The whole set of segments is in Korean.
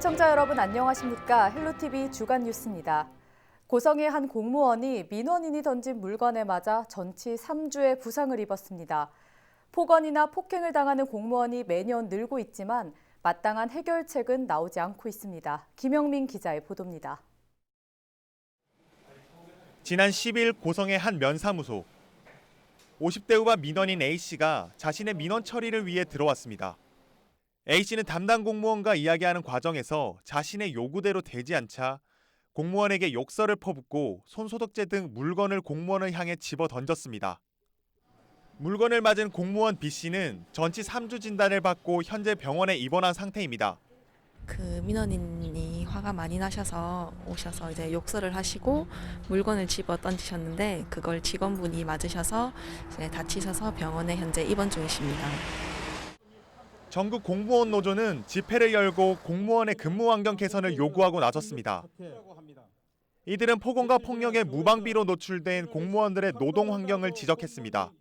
시청자 여러분 안녕하십니까? 헬로티비 주간 뉴스입니다. 고성의 한 공무원이 민원인이 던진 물건에 맞아 전치 3주의 부상을 입었습니다. 폭언이나 폭행을 당하는 공무원이 매년 늘고 있지만 마땅한 해결책은 나오지 않고 있습니다. 김영민 기자의 보도입니다. 지난 10일 고성의 한 면사무소. 50대 후반 민원인 A씨가 자신의 민원 처리를 위해 들어왔습니다. A씨는 담당 공무원과 이야기하는 과정에서 자신의 요구대로 되지 않자 공무원에게 욕설을 퍼붓고 손소독제 등 물건을 공무원을 향해 집어 던졌습니다. 물건을 맞은 공무원 B씨는 전치 3주 진단을 받고 현재 병원에 입원한 상태입니다. 그 민원인이 화가 많이 나셔서 오셔서 이제 욕설을 하시고 물건을 집어 던지셨는데 그걸 직원분이 맞으셔서 이제 다치셔서 병원에 현재 입원 중이십니다. 전국 공무원 노조는 집회를 열고 공무원의 근무 환경 개선을 요구하고 나섰습니다. 이들은 폭언과 폭력에 무방비로 노출된 공무원들의 노동 환경을 지적했습니다.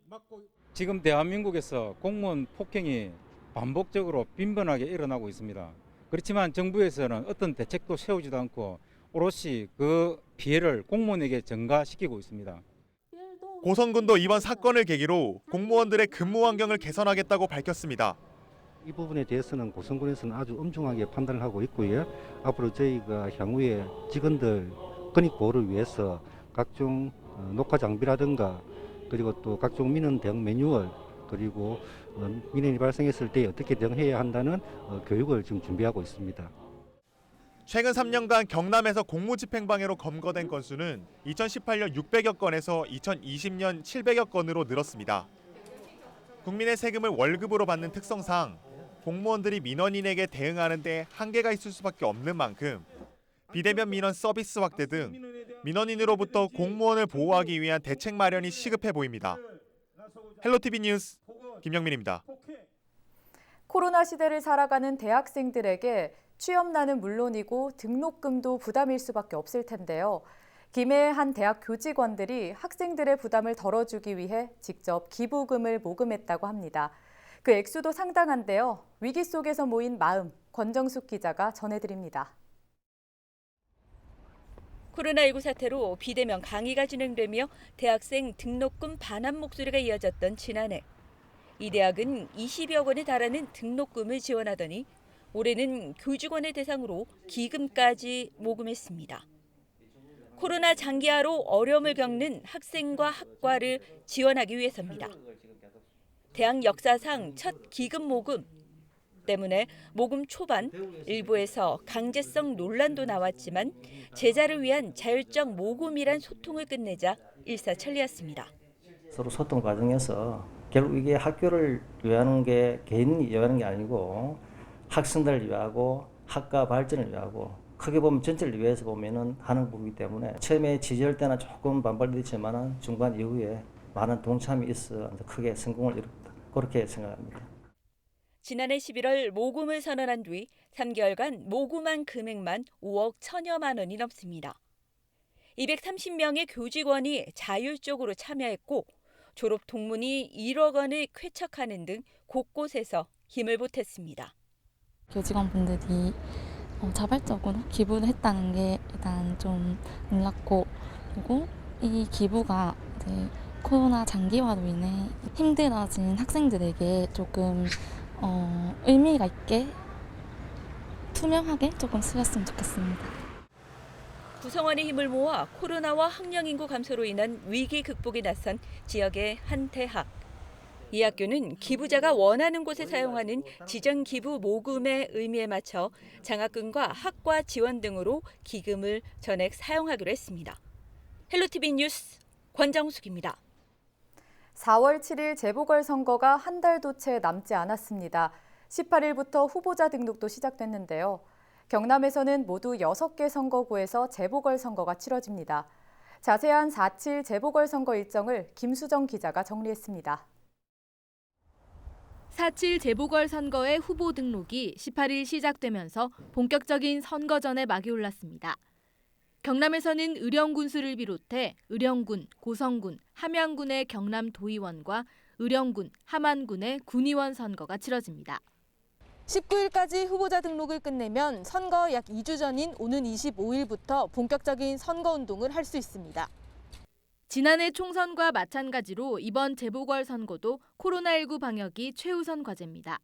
지금 대한민국에서 공무원 폭행이 반복적으로 빈번하게 일어나고 있습니다. 그렇지만 정부에서는 어떤 대책도 세우지도 않고 오롯이 그 피해를 공무원에게 전가시키고 있습니다. 고성군도 이번 사건을 계기로 공무원들의 근무 환경을 개선하겠다고 밝혔습니다. 이 부분에 대해서는 고성군에서는 아주 엄중하게 판단을 하고 있고요. 앞으로 저희가 향후에 직원들 근익 보호를 위해서 각종 녹화 장비라든가 그리고 또 각종 민원 대응 매뉴얼 그리고 민원이 발생했을 때 어떻게 대응해야 한다는 교육을 지금 준비하고 있습니다. 최근 3년간 경남에서 공무집행방해로 검거된 건수는 2018년 600여 건에서 2020년 700여 건으로 늘었습니다. 국민의 세금을 월급으로 받는 특성상 공무원들이 민원인에게 대응하는 데 한계가 있을 수밖에 없는 만큼 비대면 민원 서비스 확대 등 민원인으로부터 공무원을 보호하기 위한 대책 마련이 시급해 보입니다. 헬로티비 뉴스 김영민입니다. 코로나 시대를 살아가는 대학생들에게 취업난은 물론이고 등록금도 부담일 수밖에 없을 텐데요. 김해의 한 대학 교직원들이 학생들의 부담을 덜어주기 위해 직접 기부금을 모금했다고 합니다. 그 액수도 상당한데요. 위기 속에서 모인 마음, 권정숙 기자가 전해드립니다. 코로나19 사태로 비대면 강의가 진행되며 대학생 등록금 반환 목소리가 이어졌던 지난해. 이 대학은 20여 건에 달하는 등록금을 지원하더니 올해는 교직원을 대상으로 기금까지 모금했습니다. 코로나 장기화로 어려움을 겪는 학생과 학과를 지원하기 위해서입니다. 대학 역사상 첫 기금 모금 때문에 모금 초반 일부에서 강제성 논란도 나왔지만 제자를 위한 자율적 모금이란 소통을 끝내자 일사천리였습니다. 서로 소통 과정에서 결국 이게 학교를 위하는 게 개인이 위하는 게 아니고 학생들을 위하고 학과 발전을 위하고 크게 보면 전체를 위해서 보면은 하는 거기 때문에 처음에 지지할 때는 조금 반발됐지만은 중간 이후에 많은 동참이 있어 크게 성공을 이뤘다. 그렇게 생각합니다. 지난해 11월 모금을 선언한 뒤 3개월간 모금한 금액만 5억 1천여만 원이 넘습니다. 230명의 교직원이 자율적으로 참여했고 졸업 동문이 1억 원을 쾌척하는 등 곳곳에서 힘을 보탰습니다. 교직원분들이 자발적으로 기부를 했다는 게 일단 좀 놀랍고 그리고 이 기부가 이제 코로나 장기화로 인해 힘들어진 학생들에게 조금 의미가 있게 투명하게 조금 쓰였으면 좋겠습니다. 구성원의 힘을 모아 코로나와 학령 인구 감소로 인한 위기 극복에 나선 지역의 한 대학. 이 학교는 기부자가 원하는 곳에 사용하는 지정 기부 모금의 의미에 맞춰 장학금과 학과 지원 등으로 기금을 전액 사용하기로 했습니다. 헬로티비 뉴스 권정숙입니다. 4월 7일 재보궐선거가 한 달도 채 남지 않았습니다. 18일부터 후보자 등록도 시작됐는데요. 경남에서는 모두 6개 선거구에서 재보궐선거가 치러집니다. 자세한 4.7 재보궐선거 일정을 김수정 기자가 정리했습니다. 4.7 재보궐선거의 후보 등록이 18일 시작되면서 본격적인 선거전에 막이 올랐습니다. 경남에서는 의령군수를 비롯해 의령군, 고성군, 함양군의 경남 도의원과 의령군, 함안군의 군의원 선거가 치러집니다. 19일까지 후보자 등록을 끝내면 선거 약 2주 전인 오는 25일부터 본격적인 선거운동을 할 수 있습니다. 지난해 총선과 마찬가지로 이번 재보궐선거도 코로나19 방역이 최우선 과제입니다.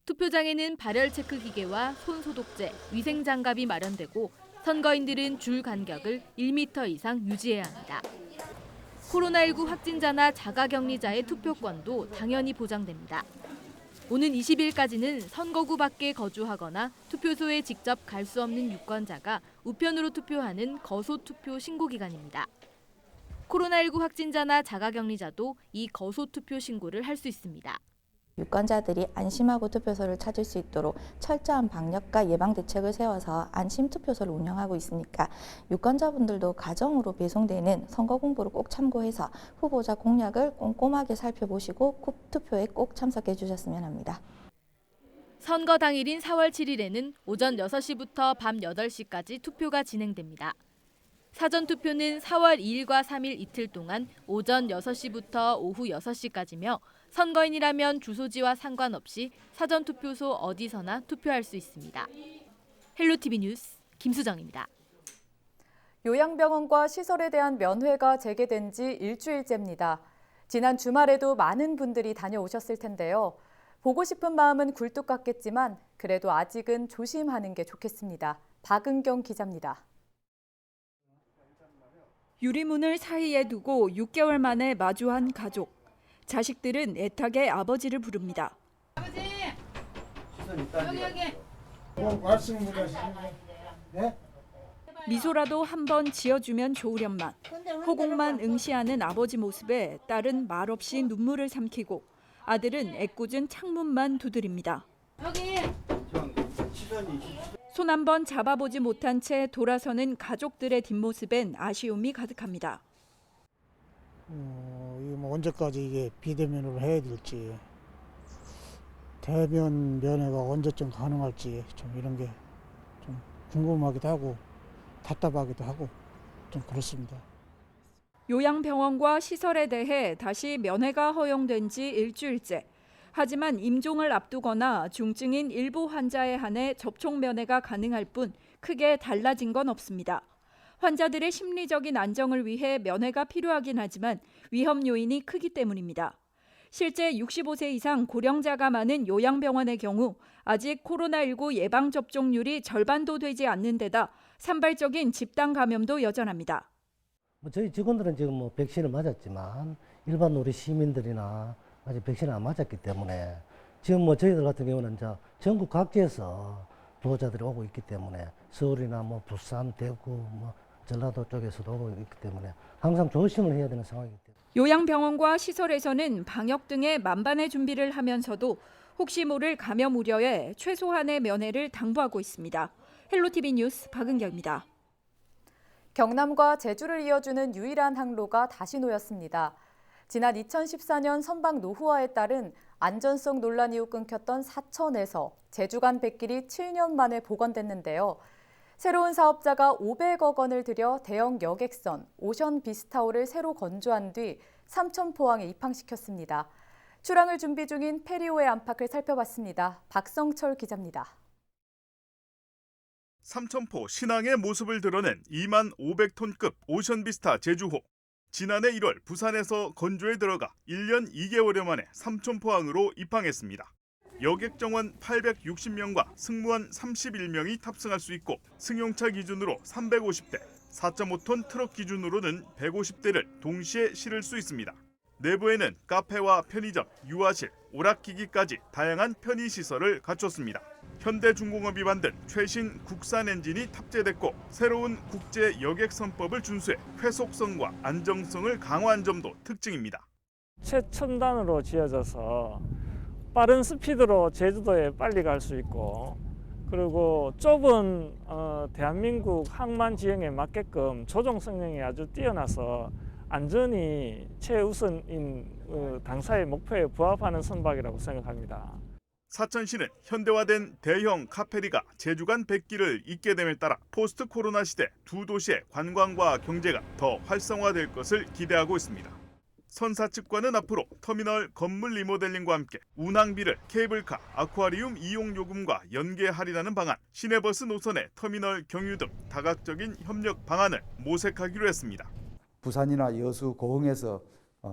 투표장에는 발열 체크 기계와 손 소독제, 위생 장갑이 마련되고 선거인들은 줄 간격을 1m 이상 유지해야 합니다. 코로나19 확진자나 자가격리자의 투표권도 당연히 보장됩니다. 오는 20일까지는 선거구 밖에 거주하거나 투표소에 직접 갈 수 없는 유권자가 우편으로 투표하는 거소투표 신고 기간입니다. 코로나19 확진자나 자가격리자도 이 거소투표 신고를 할 수 있습니다. 유권자들이 안심하고 투표소를 찾을 수 있도록 철저한 방역과 예방 대책을 세워서 안심 투표소를 운영하고 있으니까 유권자분들도 가정으로 배송되는 선거 공보를 꼭 참고해서 후보자 공약을 꼼꼼하게 살펴보시고 투표에 꼭 참석해 주셨으면 합니다. 선거 당일인 4월 7일에는 오전 6시부터 밤 8시까지 투표가 진행됩니다. 사전투표는 4월 2일과 3일 이틀 동안 오전 6시부터 오후 6시까지며 선거인이라면 주소지와 상관없이 사전투표소 어디서나 투표할 수 있습니다. 헬로티비 뉴스 김수정입니다. 요양병원과 시설에 대한 면회가 재개된 지 일주일째입니다. 지난 주말에도 많은 분들이 다녀오셨을 텐데요. 보고 싶은 마음은 굴뚝 같겠지만 그래도 아직은 조심하는 게 좋겠습니다. 박은경 기자입니다. 유리문을 사이에 두고 6개월 만에 마주한 가족. 자식들은 애타게 아버지를 부릅니다. 아버지! 여기. 네? 미소라도 한번 지어주면 좋으련만. 호공만 응시하는 아버지 모습에 딸은 말없이 눈물을 삼키고 아들은 애꿎은 창문만 두드립니다. 여기! 손 한 번 잡아보지 못한 채 돌아서는 가족들의 뒷모습엔 아쉬움이 가득합니다. 이게 뭐 언제까지 이게 비대면으로 해야 될지, 대면 면회가 언제쯤 가능할지 좀 이런 게 좀 궁금하기도 하고 답답하기도 하고 좀 그렇습니다. 요양병원과 시설에 대해 다시 면회가 허용된 지 일주일째. 하지만 임종을 앞두거나 중증인 일부 환자에 한해 접촉 면회가 가능할 뿐 크게 달라진 건 없습니다. 환자들의 심리적인 안정을 위해 면회가 필요하긴 하지만 위험 요인이 크기 때문입니다. 실제 65세 이상 고령자가 많은 요양병원의 경우 아직 코로나19 예방 접종률이 절반도 되지 않는 데다 산발적인 집단 감염도 여전합니다. 저희 직원들은 지금 백신을 맞았지만 일반 우리 시민들이나 아직 백신을 안 맞았기 때문에 지금 저희들 같은 경우는 이제 전국 각지에서 보호자들이 오고 있기 때문에 서울이나 부산, 대구, 전라도 쪽에서도 오고 있기 때문에 항상 조심을 해야 되는 상황이기 때문에. 요양병원과 시설에서는 방역 등의 만반의 준비를 하면서도 혹시 모를 감염 우려에 최소한의 면회를 당부하고 있습니다. 헬로티비 뉴스 박은경입니다. 경남과 제주를 이어주는 유일한 항로가 다시 놓였습니다. 지난 2014년 선박 노후화에 따른 안전성 논란 이후 끊겼던 사천에서 제주 간 백길이 7년 만에 복원됐는데요. 새로운 사업자가 500억 원을 들여 대형 여객선 오션 비스타호를 새로 건조한 뒤 삼천포항에 입항시켰습니다. 출항을 준비 중인 페리오의 안팎을 살펴봤습니다. 박성철 기자입니다. 삼천포 신항의 모습을 드러낸 2만 500톤급 오션비스타 제주호. 지난해 1월 부산에서 건조에 들어가 1년 2개월여 만에 삼천포항으로 입항했습니다. 여객 정원 860명과 승무원 31명이 탑승할 수 있고 승용차 기준으로 350대, 4.5톤 트럭 기준으로는 150대를 동시에 실을 수 있습니다. 내부에는 카페와 편의점, 유아실, 오락기기까지 다양한 편의시설을 갖췄습니다. 현대중공업이 만든 최신 국산 엔진이 탑재됐고 새로운 국제 여객선법을 준수해 회속성과 안정성을 강화한 점도 특징입니다. 최첨단으로 지어져서 빠른 스피드로 제주도에 빨리 갈 수 있고 그리고 좁은 대한민국 항만 지형에 맞게끔 조종 성능이 아주 뛰어나서 안전이 최우선인 당사의 목표에 부합하는 선박이라고 생각합니다. 사천시는 현대화된 대형 카페리가 제주간 백기를 잇게 됨에 따라 포스트 코로나 시대 두 도시의 관광과 경제가 더 활성화될 것을 기대하고 있습니다. 선사 측과는 앞으로 터미널 건물 리모델링과 함께 운항비를 케이블카, 아쿠아리움 이용 요금과 연계 할인하는 방안, 시내버스 노선의 터미널 경유 등 다각적인 협력 방안을 모색하기로 했습니다. 부산이나 여수, 고흥에서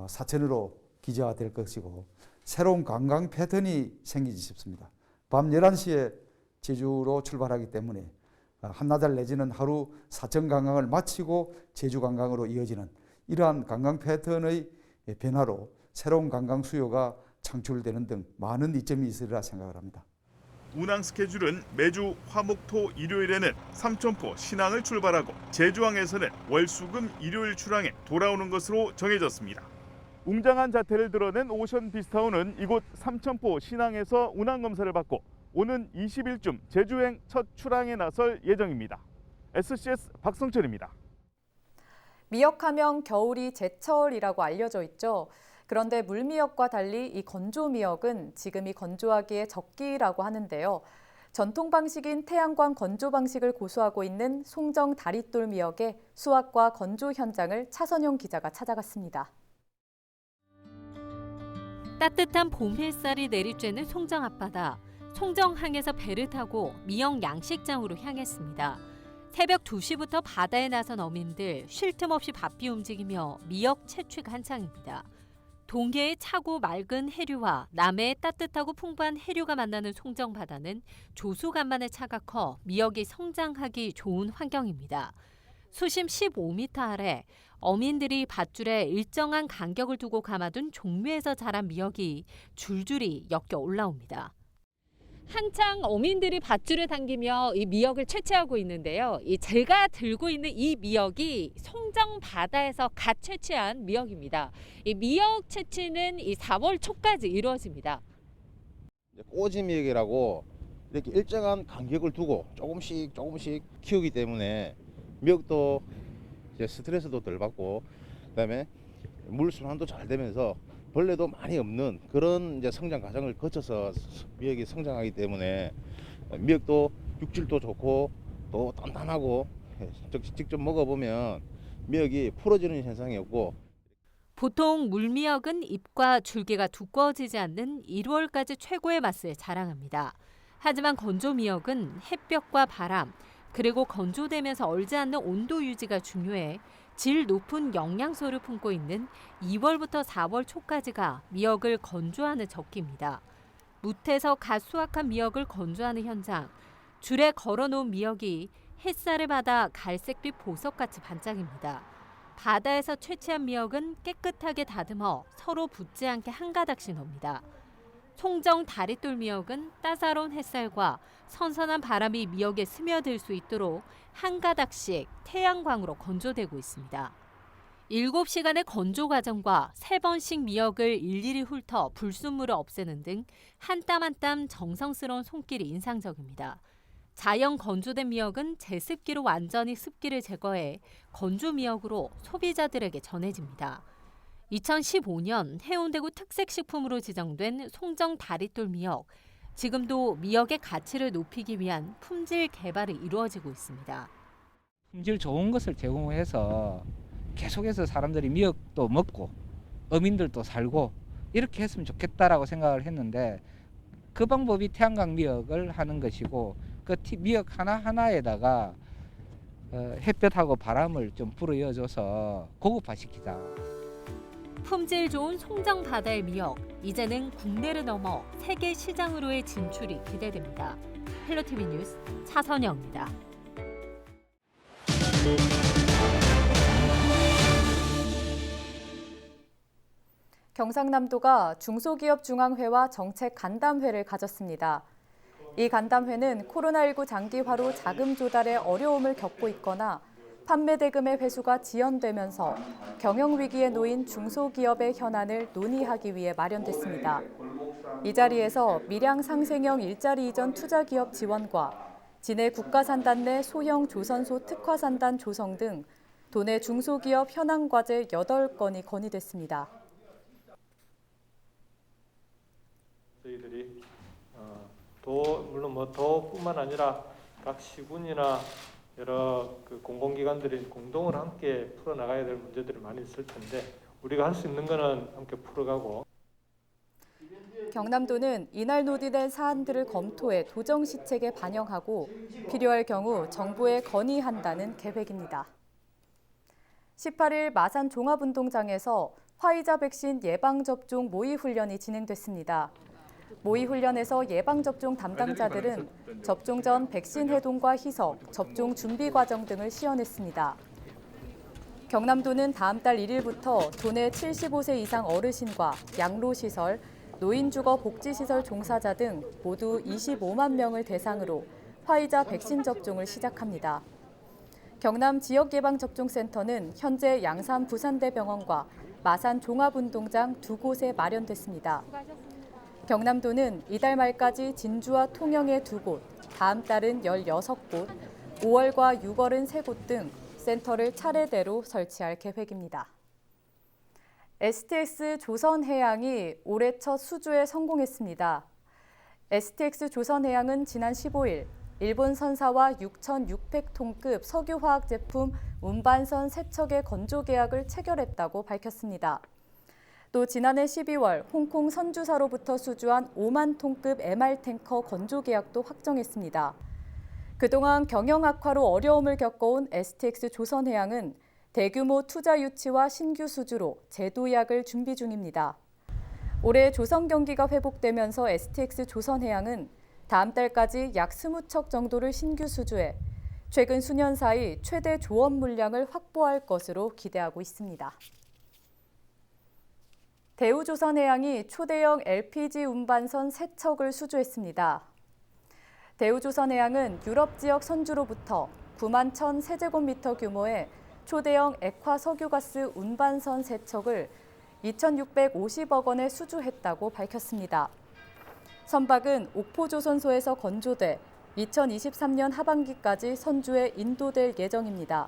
사천으로 기재화될 것이고 새로운 관광 패턴이 생기지 싶습니다. 밤 11시에 제주로 출발하기 때문에 한나절 내지는 하루 사천 관광을 마치고 제주 관광으로 이어지는 이러한 관광 패턴의 변화로 새로운 관광 수요가 창출되는 등 많은 이점이 있으리라 생각을 합니다. 운항 스케줄은 매주 화목토 일요일에는 삼천포 신항을 출발하고 제주항에서는 월수금 일요일 출항에 돌아오는 것으로 정해졌습니다. 웅장한 자태를 드러낸 오션 비스타운은 이곳 삼천포 신항에서 운항 검사를 받고 오는 20일쯤 제주행 첫 출항에 나설 예정입니다. SCS 박성철입니다. 미역하면 겨울이 제철이라고 알려져 있죠. 그런데 물미역과 달리 이 건조미역은 지금이 건조하기에 적기라고 하는데요. 전통 방식인 태양광 건조 방식을 고수하고 있는 송정 다리돌 미역의 수확과 건조 현장을 차선용 기자가 찾아갔습니다. 따뜻한 봄 햇살이 내리쬐는 송정 앞바다. 송정항에서 배를 타고 미역 양식장으로 향했습니다. 새벽 2시부터 바다에 나선 어민들 쉴 틈 없이 바삐 움직이며 미역 채취가 한창입니다. 동해의 차고 맑은 해류와 남해의 따뜻하고 풍부한 해류가 만나는 송정 바다는 조수간만의 차가 커 미역이 성장하기 좋은 환경입니다. 수심 15m 아래 어민들이 밧줄에 일정한 간격을 두고 감아둔 종묘에서 자란 미역이 줄줄이 엮여 올라옵니다. 한창 어민들이 밧줄을 당기며 이 미역을 채취하고 있는데요. 제가 들고 있는 이 미역이 송정 바다에서 갓 채취한 미역입니다. 이 미역 채취는 이 4월 초까지 이루어집니다. 꼬지 미역이라고 이렇게 일정한 간격을 두고 조금씩 키우기 때문에 미역도 이제 스트레스도 덜 받고 그다음에 물 순환도 잘 되면서 벌레도 많이 없는 그런 이제 성장 과정을 거쳐서 미역이 성장하기 때문에 미역도 육질도 좋고 또 단단하고 직접 먹어보면 미역이 풀어지는 현상이 없고 보통 물미역은 잎과 줄기가 두꺼워지지 않는 1월까지 최고의 맛을 자랑합니다. 하지만 건조미역은 햇볕과 바람 그리고 건조되면서 얼지 않는 온도 유지가 중요해 질 높은 영양소를 품고 있는 2월부터 4월 초까지가 미역을 건조하는 적기입니다. 뭇에서 갓 수확한 미역을 건조하는 현장. 줄에 걸어놓은 미역이 햇살을 받아 갈색빛 보석같이 반짝입니다. 바다에서 채취한 미역은 깨끗하게 다듬어 서로 붙지 않게 한 가닥씩 넣습니다. 송정 다리돌 미역은 따사로운 햇살과 선선한 바람이 미역에 스며들 수 있도록 한 가닥씩 태양광으로 건조되고 있습니다. 7시간의 건조 과정과 3번씩 미역을 일일이 훑어 불순물을 없애는 등 한 땀 한 땀 정성스러운 손길이 인상적입니다. 자연 건조된 미역은 제습기로 완전히 습기를 제거해 건조 미역으로 소비자들에게 전해집니다. 2015년 해운대구 특색식품으로 지정된 송정 다리돌 미역. 지금도 미역의 가치를 높이기 위한 품질 개발이 이루어지고 있습니다. 품질 좋은 것을 제공해서 계속해서 사람들이 미역도 먹고 어민들도 살고 이렇게 했으면 좋겠다라고 생각을 했는데 그 방법이 태양광 미역을 하는 것이고 그 미역 하나하나에다가 햇볕하고 바람을 좀 불어넣어줘서 고급화시키자. 품질 좋은 송정 바다의 미역, 이제는 국내를 넘어 세계 시장으로의 진출이 기대됩니다. 헬로티비 뉴스 차선영입니다. 경상남도가 중소기업중앙회와 정책간담회를 가졌습니다. 이 간담회는 코로나19 장기화로 자금 조달에 어려움을 겪고 있거나 판매 대금의 회수가 지연되면서 경영 위기에 놓인 중소기업의 현안을 논의하기 위해 마련됐습니다. 이 자리에서 밀양 상생형 일자리 이전 투자기업 지원과 진해 국가산단 내 소형 조선소 특화산단 조성 등 도내 중소기업 현안 과제 8건이 건의됐습니다. 저희들이 물론 도뿐만 아니라 각 시군이나 여러 공공기관들이 공동으로 함께 풀어나가야 될 문제들이 많이 있을 텐데 우리가 할 수 있는 거는 함께 풀어가고. 경남도는 이날 논의된 사안들을 검토해 도정 시책에 반영하고 필요할 경우 정부에 건의한다는 계획입니다. 18일 마산 종합운동장에서 화이자 백신 예방접종 모의훈련이 진행됐습니다. 모의훈련에서 예방접종 담당자들은 접종 전 백신 해동과 희석, 접종 준비 과정 등을 시연했습니다. 경남도는 다음 달 1일부터 도내 75세 이상 어르신과 양로시설, 노인주거 복지시설 종사자 등 모두 25만 명을 대상으로 화이자 백신 접종을 시작합니다. 경남 지역예방접종센터는 현재 양산 부산대병원과 마산 종합운동장 두 곳에 마련됐습니다. 경남도는 이달 말까지 진주와 통영에 2곳, 다음 달은 16곳, 5월과 6월은 3곳 등 센터를 차례대로 설치할 계획입니다. STX 조선해양이 올해 첫 수주에 성공했습니다. STX 조선해양은 지난 15일 일본 선사와 6,600톤급 석유화학 제품 운반선 3척의 건조 계약을 체결했다고 밝혔습니다. 또 지난해 12월 홍콩 선주사로부터 수주한 5만 톤급 MR 탱커 건조 계약도 확정했습니다. 그동안 경영 악화로 어려움을 겪어온 STX 조선해양은 대규모 투자 유치와 신규 수주로 재도약을 준비 중입니다. 올해 조선 경기가 회복되면서 STX 조선해양은 다음 달까지 약 20척 정도를 신규 수주해 최근 수년 사이 최대 조업 물량을 확보할 것으로 기대하고 있습니다. 대우조선해양이 초대형 LPG 운반선 3척을 수주했습니다. 대우조선해양은 유럽 지역 선주로부터 9만 1,000세제곱미터 규모의 초대형 액화 석유가스 운반선 3척을 2,650억 원에 수주했다고 밝혔습니다. 선박은 옥포조선소에서 건조돼 2023년 하반기까지 선주에 인도될 예정입니다.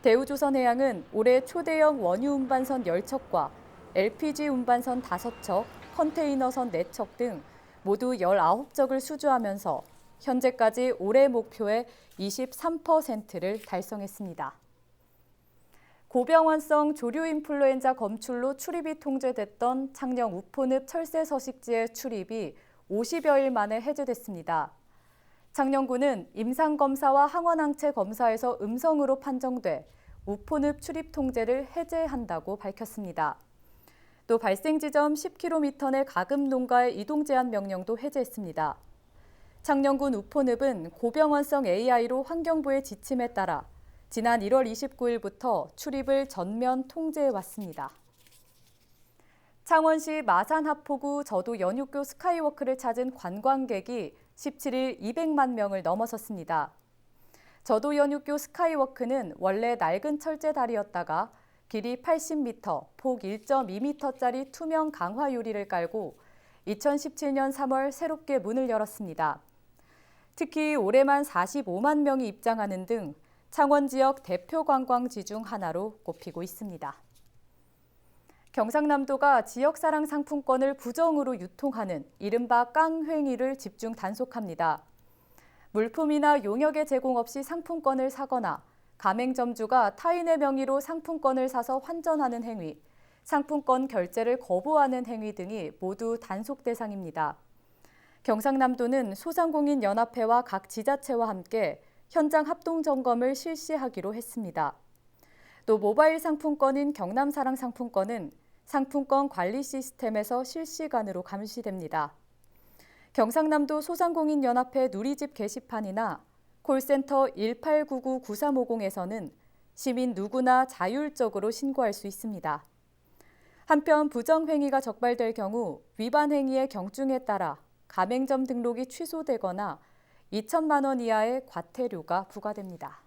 대우조선해양은 올해 초대형 원유 운반선 10척과 LPG 운반선 5척, 컨테이너선 4척 등 모두 19척을 수주하면서 현재까지 올해 목표의 23%를 달성했습니다. 고병환성 조류인플루엔자 검출로 출입이 통제됐던 창녕 우포늪 철새 서식지의 출입이 50여일 만에 해제됐습니다. 창녕군은 임상검사와 항원항체 검사에서 음성으로 판정돼 우포늪 출입 통제를 해제한다고 밝혔습니다. 또 발생 지점 10km 내 가금 농가의 이동 제한 명령도 해제했습니다. 창녕군 우포늪은 고병환성 AI로 환경부의 지침에 따라 지난 1월 29일부터 출입을 전면 통제해왔습니다. 창원시 마산하포구 저도 연육교 스카이워크를 찾은 관광객이 17일 200만 명을 넘어섰습니다. 저도 연육교 스카이워크는 원래 낡은 철제다리였다가 길이 80m, 폭 1.2m짜리 투명 강화 유리를 깔고 2017년 3월 새롭게 문을 열었습니다. 특히 올해만 45만 명이 입장하는 등 창원 지역 대표 관광지 중 하나로 꼽히고 있습니다. 경상남도가 지역사랑 상품권을 부정으로 유통하는 이른바 깡횡위를 집중 단속합니다. 물품이나 용역의 제공 없이 상품권을 사거나 가맹점주가 타인의 명의로 상품권을 사서 환전하는 행위, 상품권 결제를 거부하는 행위 등이 모두 단속 대상입니다. 경상남도는 소상공인연합회와 각 지자체와 함께 현장 합동 점검을 실시하기로 했습니다. 또 모바일 상품권인 경남사랑 상품권은 상품권 관리 시스템에서 실시간으로 감시됩니다. 경상남도 소상공인연합회 누리집 게시판이나 콜센터 1899-9350에서는 시민 누구나 자율적으로 신고할 수 있습니다. 한편 부정행위가 적발될 경우 위반 행위의 경중에 따라 가맹점 등록이 취소되거나 2천만 원 이하의 과태료가 부과됩니다.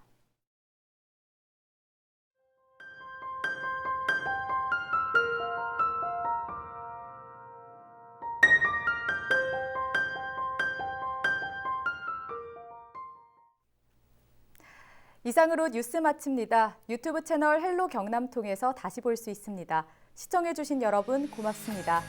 이상으로 뉴스 마칩니다. 유튜브 채널 헬로 경남 통해서 다시 볼 수 있습니다. 시청해주신 여러분 고맙습니다.